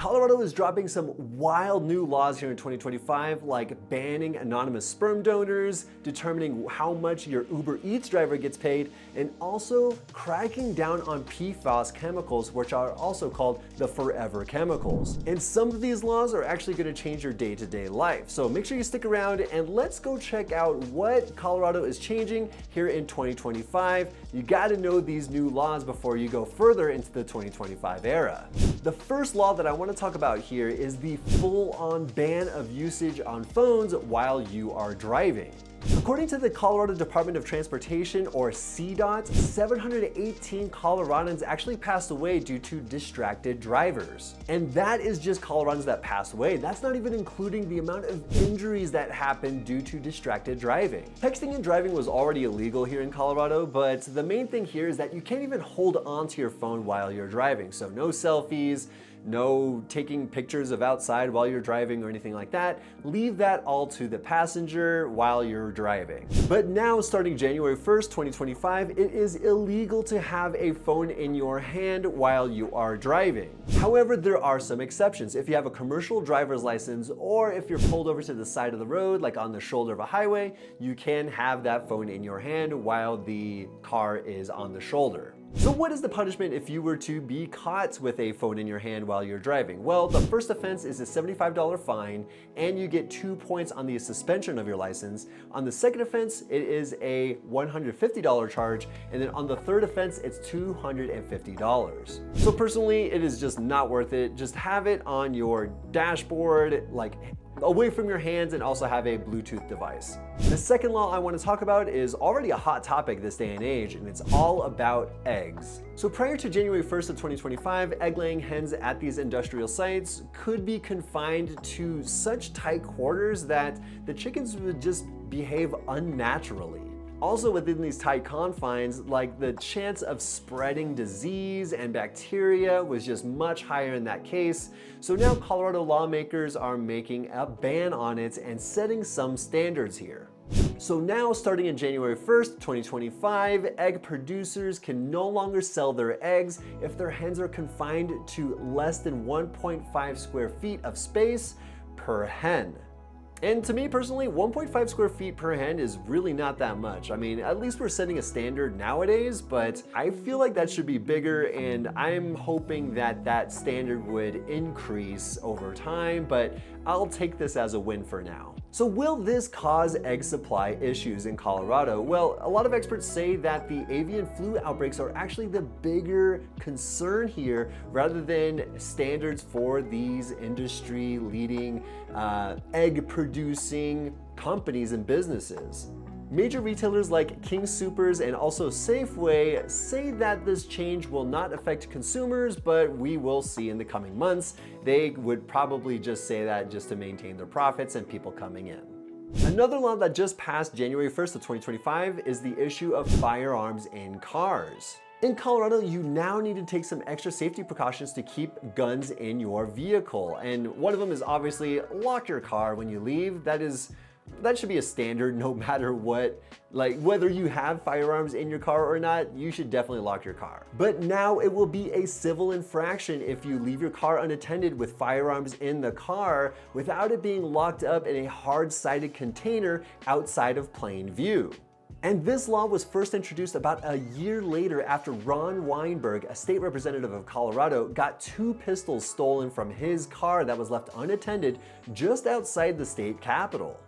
Colorado is dropping some wild new laws here in 2025, like banning anonymous sperm donors, determining how much your Uber Eats driver gets paid, and also cracking down on PFAS chemicals, which are also called the forever chemicals. And some of these laws are actually going to change your day-to-day life. So make sure you stick around and let's go check out what Colorado is changing here in 2025. You got to know these new laws before you go further into the 2025 era. The first law that I want to talk about here is the full-on ban of usage on phones while you are driving. According to the Colorado Department of Transportation, or CDOT, 718 Coloradans actually passed away due to distracted drivers. And that is just Coloradans that passed away. That's not even including the amount of injuries that happened due to distracted driving. Texting and driving was already illegal here in Colorado, but the main thing here is that you can't even hold onto your phone while you're driving. So no selfies, no taking pictures of outside while you're driving or anything like that. Leave that all to the passenger while you're driving. But now, starting January 1st, 2025, it is illegal to have a phone in your hand while you are driving. However, there are some exceptions. If you have a commercial driver's license, or if you're pulled over to the side of the road, like on the shoulder of a highway, you can have that phone in your hand while the car is on the shoulder. So what is the punishment if you were to be caught with a phone in your hand while you're driving? Well, the first offense is a $75 fine, and you get 2 points on the suspension of your license. On the second offense, it is a $150 charge, and then on the third offense, it's $250. So personally, it is just not worth it. Just have it on your dashboard, like away from your hands, and also have a Bluetooth device. The second law I want to talk about is already a hot topic this day and age, and it's all about eggs. So prior to January 1st of 2025, egg-laying hens at these industrial sites could be confined to such tight quarters that the chickens would just behave unnaturally. Also within these tight confines, like the chance of spreading disease and bacteria was just much higher in that case. So now Colorado lawmakers are making a ban on it and setting some standards here. So now, starting in January 1st, 2025, egg producers can no longer sell their eggs if their hens are confined to less than 1.5 square feet of space per hen. And to me personally, 1.5 square feet per hen is really not that much. I mean, at least we're setting a standard nowadays, but I feel like that should be bigger, and I'm hoping that that standard would increase over time, but I'll take this as a win for now. So will this cause egg supply issues in Colorado? Well, a lot of experts say that the avian flu outbreaks are actually the bigger concern here, rather than standards for these industry-leading egg-producing companies and businesses. Major retailers like King Soopers and also Safeway say that this change will not affect consumers, but we will see in the coming months. They would probably just say that just to maintain their profits and people coming in. Another law that just passed January 1st of 2025 is the issue of firearms in cars. In Colorado, you now need to take some extra safety precautions to keep guns in your vehicle. And one of them is obviously lock your car when you leave. That should be a standard no matter what, like whether you have firearms in your car or not, you should definitely lock your car. But now it will be a civil infraction if you leave your car unattended with firearms in the car without it being locked up in a hard-sided container outside of plain view. And this law was first introduced about a year later after Ron Weinberg, a state representative of Colorado, got 2 pistols stolen from his car that was left unattended just outside the state capitol.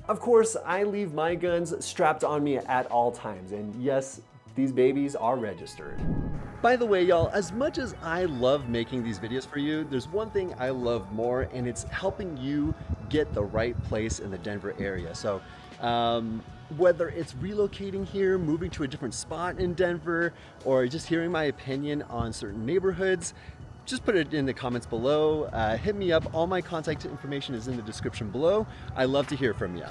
Of course, I leave my guns strapped on me at all times, and yes, these babies are registered. By the way, y'all, as much as I love making these videos for you, there's one thing I love more, and it's helping you get the right place in the Denver area. So, whether it's relocating here, moving to a different spot in Denver, or just hearing my opinion on certain neighborhoods, just put it in the comments below. Hit me up. All my contact information is in the description below. I love to hear from you.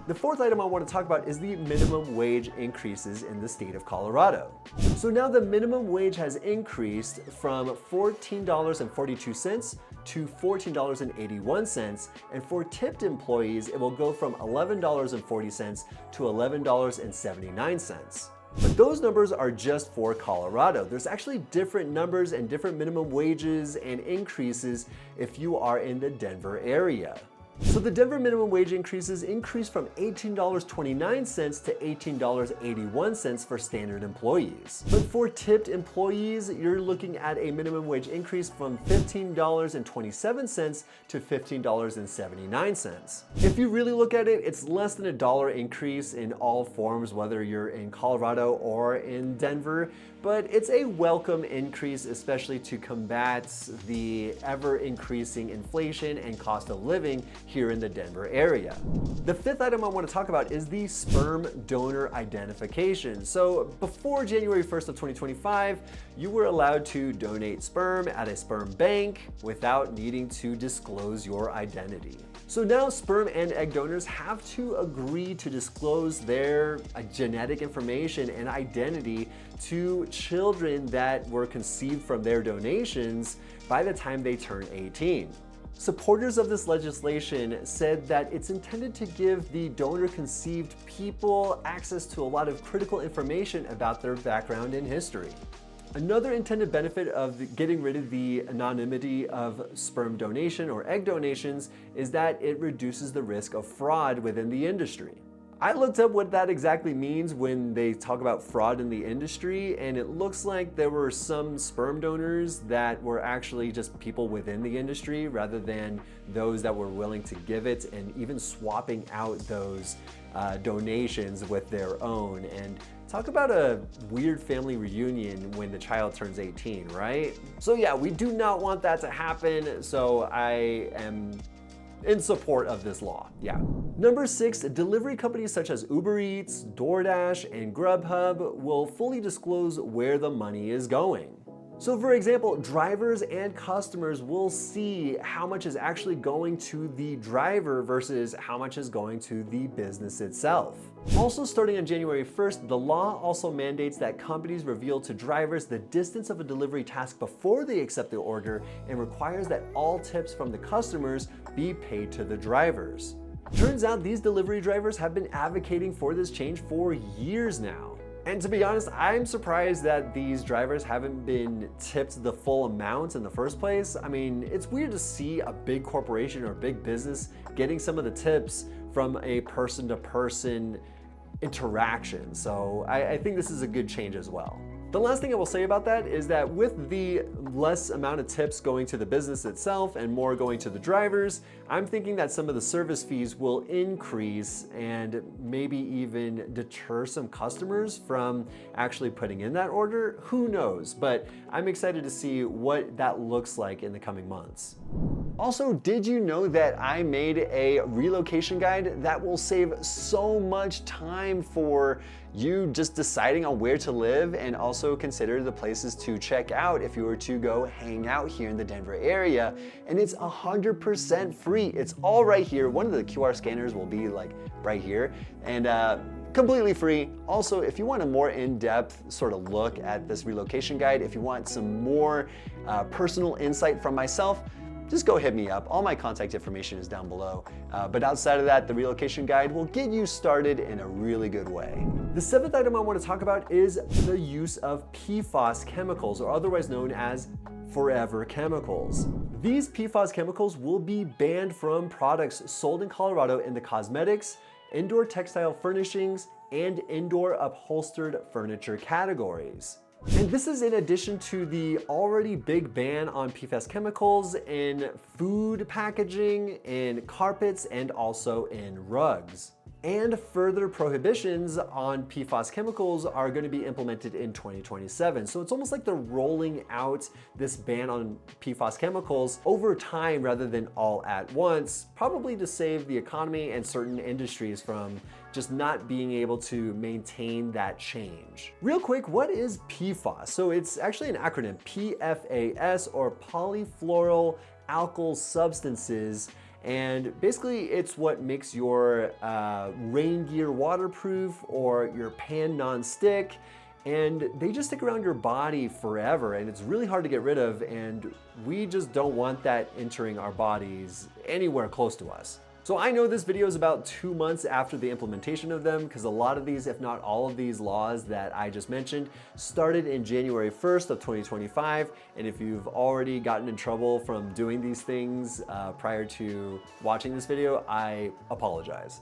The fourth item I want to talk about is the minimum wage increases in the state of Colorado. So now the minimum wage has increased from $14.42 to $14.81, and for tipped employees, it will go from $11.40 to $11.79. But those numbers are just for Colorado. There's actually different numbers and different minimum wages and increases if you are in the Denver area. So the Denver minimum wage increased from $18.29 to $18.81 for standard employees. But for tipped employees, you're looking at a minimum wage increase from $15.27 to $15.79. If you really look at it, it's less than $1 increase in all forms, whether you're in Colorado or in Denver, but it's a welcome increase, especially to combat the ever-increasing inflation and cost of living here in the Denver area. The fifth item I want to talk about is the sperm donor identification. So before January 1st of 2025, you were allowed to donate sperm at a sperm bank without needing to disclose your identity. So now sperm and egg donors have to agree to disclose their genetic information and identity to children that were conceived from their donations by the time they turn 18. Supporters of this legislation said that it's intended to give the donor-conceived people access to a lot of critical information about their background and history. Another intended benefit of getting rid of the anonymity of sperm donation or egg donations is that it reduces the risk of fraud within the industry. I looked up what that exactly means when they talk about fraud in the industry, and it looks like there were some sperm donors that were actually just people within the industry rather than those that were willing to give it, and even swapping out those donations with their own. And talk about a weird family reunion when the child turns 18, right? So yeah, we do not want that to happen, so I am in support of this law, yeah. Number 6, delivery companies such as Uber Eats, DoorDash, and Grubhub will fully disclose where the money is going. So for example, drivers and customers will see how much is actually going to the driver versus how much is going to the business itself. Also starting on January 1st, the law also mandates that companies reveal to drivers the distance of a delivery task before they accept the order, and requires that all tips from the customers be paid to the drivers. Turns out these delivery drivers have been advocating for this change for years now. And to be honest, I'm surprised that these drivers haven't been tipped the full amount in the first place. I mean, it's weird to see a big corporation or a big business getting some of the tips from a person-to-person interaction. So I think this is a good change as well. The last thing I will say about that is that with the less amount of tips going to the business itself and more going to the drivers, I'm thinking that some of the service fees will increase and maybe even deter some customers from actually putting in that order. Who knows? But I'm excited to see what that looks like in the coming months. Also, did you know that I made a relocation guide that will save so much time for you just deciding on where to live, and also consider the places to check out if you were to go hang out here in the Denver area? And it's 100% free. It's all right here. One of the QR scanners will be like right here, and completely free. Also, if you want a more in-depth sort of look at this relocation guide, if you want some more personal insight from myself, just go hit me up. All my contact information is down below. But outside of that, the relocation guide will get you started in a really good way. The 7th item I want to talk about is the use of PFAS chemicals, or otherwise known as forever chemicals. These PFAS chemicals will be banned from products sold in Colorado in the cosmetics, indoor textile furnishings, and indoor upholstered furniture categories. And this is in addition to the already big ban on PFAS chemicals in food packaging, in carpets, and also in rugs. And further prohibitions on PFAS chemicals are going to be implemented in 2027. So it's almost like they're rolling out this ban on PFAS chemicals over time rather than all at once, probably to save the economy and certain industries from just not being able to maintain that change. Real quick, what is PFAS? So it's actually an acronym, PFAS, or polyfluoroalkyl substances. And basically it's what makes your rain gear waterproof or your pan non-stick, and they just stick around your body forever, and it's really hard to get rid of, and we just don't want that entering our bodies anywhere close to us. So I know this video is about 2 months after the implementation of them because a lot of these, if not all of these laws that I just mentioned, started in January 1st of 2025. And if you've already gotten in trouble from doing these things prior to watching this video, I apologize.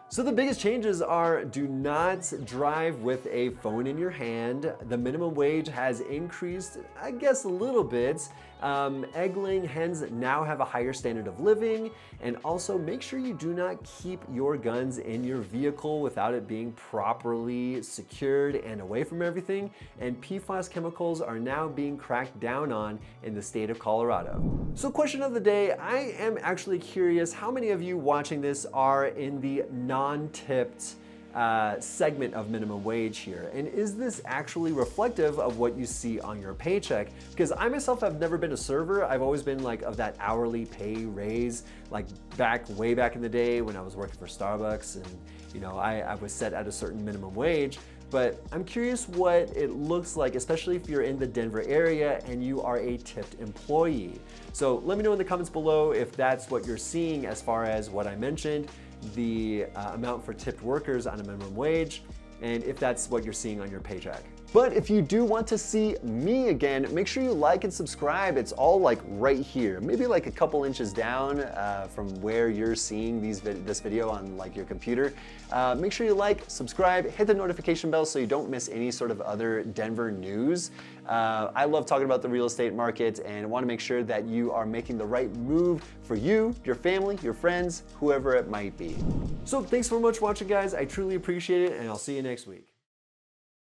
So the biggest changes are: do not drive with a phone in your hand. The minimum wage has increased, I guess, a little bit. Egg-laying hens now have a higher standard of living. And also make sure you do not keep your guns in your vehicle without it being properly secured and away from everything. And PFAS chemicals are now being cracked down on in the state of Colorado. So question of the day, I am actually curious how many of you watching this are in the non-tipped segment of minimum wage here, and is this actually reflective of what you see on your paycheck? Because I myself have never been a server. I've always been like of that hourly pay raise, like way back in the day when I was working for Starbucks, and you know, I was set at a certain minimum wage. But I'm curious what it looks like, especially if you're in the Denver area and you are a tipped employee. So let me know in the comments below if that's what you're seeing as far as what I mentioned, the amount for tipped workers on a minimum wage, and if that's what you're seeing on your paycheck. But if you do want to see me again, make sure you like and subscribe. It's all like right here, maybe like a couple inches down from where you're seeing this video on like your computer. Make sure you like, subscribe, hit the notification bell so you don't miss any sort of other Denver news. I love talking about the real estate market and want to make sure that you are making the right move for you, your family, your friends, whoever it might be. So thanks so much for watching, guys. I truly appreciate it, and I'll see you next week.